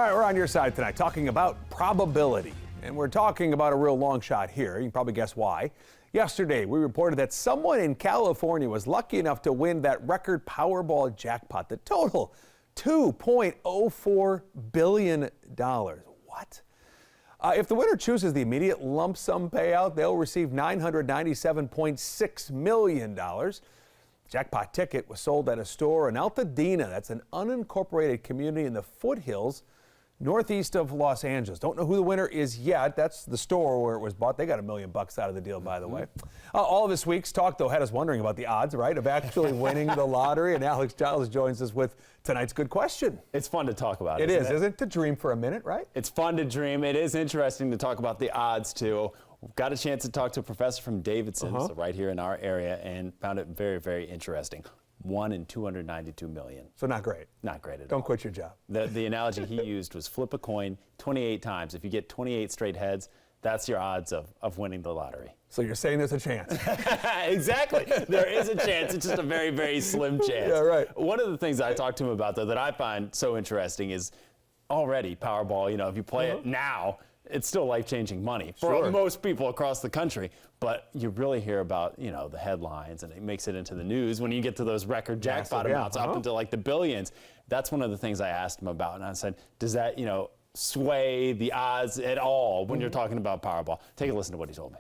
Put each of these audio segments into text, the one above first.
All right, we're on your side tonight talking about probability. And we're talking about a real long shot here. You can probably guess why. Yesterday, we reported that someone in California was lucky enough to win that record Powerball jackpot, the total $2.04 billion. What? If the winner chooses the immediate lump sum payout, they'll receive $997.6 million. The jackpot ticket was sold at a store in Altadena. That's an unincorporated community in the foothills northeast of Los Angeles. Don't know who the winner is yet. That's the store where it was bought. They got $1 million out of the deal, by the way. All of this week's talk, though, had us wondering about the odds, right, of actually winning the lottery. And Alex Giles joins us with tonight's good question. It's fun to talk about. It is, isn't it? To dream for a minute, right? It's fun to dream. It is interesting to talk about the odds, too. We've got a chance to talk to a professor from Davidson, so right here in our area, and found it very, very interesting. 1 in 292 million. So not great. Not great at all. Don't quit your job. The analogy he used was flip a coin 28 times. If you get 28 straight heads, that's your odds of winning the lottery. So you're saying there's a chance? Exactly. There is a chance. It's just a very, very slim chance. Yeah, right. One of the things I talked to him about, though, that I find so interesting is already Powerball, if you play it now, it's still life-changing money for most people across the country. But you really hear about, the headlines, and it makes it into the news when you get to those record jackpot amounts up into like the billions. That's one of the things I asked him about, and I said, does that, sway the odds at all when you're talking about Powerball? Take a listen to what he told me.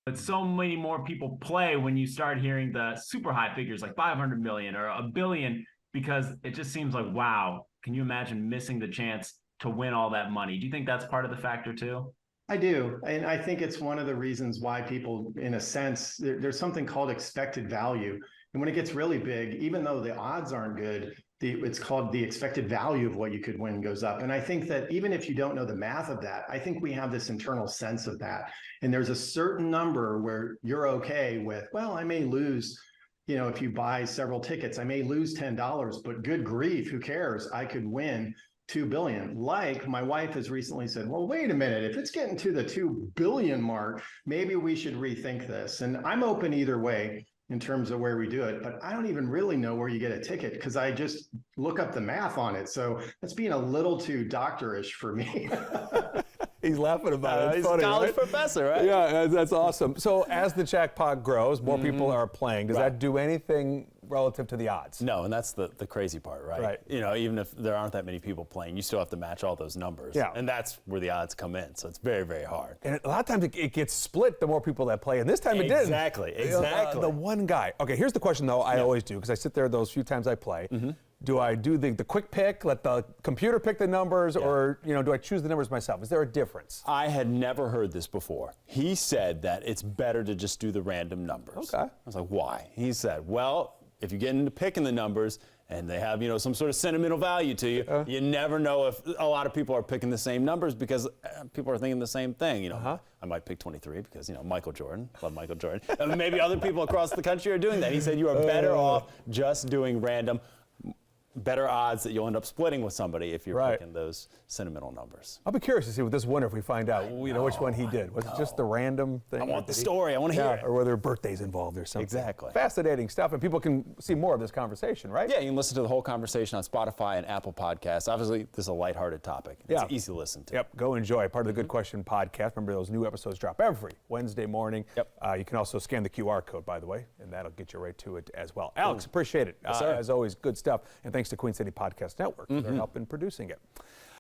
But so many more people play when you start hearing the super high figures like 500 million or $1 billion, because it just seems like, wow, can you imagine missing the chance to win all that money? Do you think that's part of the factor too? I do. And I think it's one of the reasons why people, in a sense, there's something called expected value. And when it gets really big, even though the odds aren't good, it's called the expected value of what you could win goes up. And I think that even if you don't know the math of that, I think we have this internal sense of that. And there's a certain number where you're okay with, well, I may lose, if you buy several tickets, I may lose $10, but good grief, who cares? I could win $2 billion. Like my wife has recently said, well, wait a minute, if it's getting to the 2 billion mark, maybe we should rethink this. And I'm open either way in terms of where we do it, but I don't even really know where you get a ticket because I just look up the math on it. So that's being a little too doctorish for me. He's laughing about it. It's He's funny, a college right? professor, right? Yeah, that's awesome. So as the jackpot grows, more people are playing. Does that do anything relative to the odds? No, and that's the crazy part, right? Even if there aren't that many people playing, you still have to match all those numbers. Yeah. And that's where the odds come in. So it's very, very hard. And a lot of times it gets split the more people that play. And this time it didn't. Exactly. The one guy. Okay, here's the question, though, I always do, because I sit there those few times I play. Do I do the quick pick, let the computer pick the numbers, or do I choose the numbers myself? Is there a difference? I had never heard this before. He said that it's better to just do the random numbers. Okay. I was like, why? He said, well, if you get into picking the numbers and they have, some sort of sentimental value to you, you never know if a lot of people are picking the same numbers because people are thinking the same thing. I might pick 23 because, Michael Jordan, love Michael Jordan. And maybe other people across the country are doing that. He said you are better off just doing random. Better odds that you'll end up splitting with somebody if you're picking those sentimental numbers. I'll be curious to see with this winner if we find out, which one he did. Was it just the random thing? I want the story. I want to hear it. Or whether birthday's involved or something. Exactly. Fascinating stuff, and people can see more of this conversation, right? Yeah, you can listen to the whole conversation on Spotify and Apple Podcasts. Obviously, this is a lighthearted topic. It's easy to listen to. Yep, go enjoy. Part of the Good Question podcast. Remember, those new episodes drop every Wednesday morning. Yep. You can also scan the QR code, by the way, and that'll get you right to it as well. Alex, appreciate it. Yes, sir. As always, good stuff. And thanks to Queen City Podcast Network for their help in producing it.